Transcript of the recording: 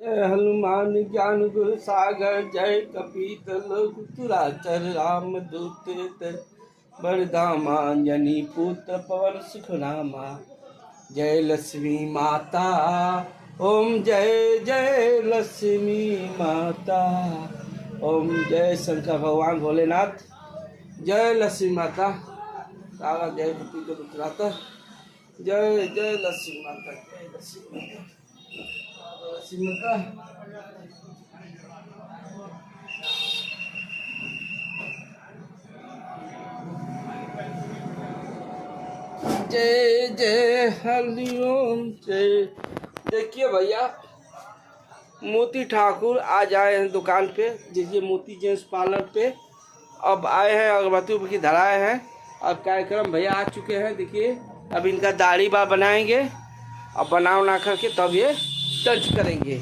जय हनुमान ज्ञान गुण सागर, जय कपीत लोक तुराचर, राम दूत बरदामा, जनी पुत्र पवन सुख नामा। जय लक्ष्मी माता, ओम जय जय लक्ष्मी माता। ओम जय शंकर भगवान भोलेनाथ, जय लक्ष्मी माता। सारा जय कपीत उत्तरातर, जय जय लक्ष्मी माता, जय लक्ष्मी माता, लक्ष्मी माता। जय जय हरिओम जय। देखिए भैया, मोती ठाकुर आज आए हैं दुकान पे, देखिए मोती जेंट्स पार्लर पे। अब आए हैं, अगरबत्ती की धराए हैं। अब कार्यक्रम भैया आ चुके हैं। देखिए अब इनका दाढ़ी बाल बनाएंगे, अब बना करके तब ये टच करेंगे।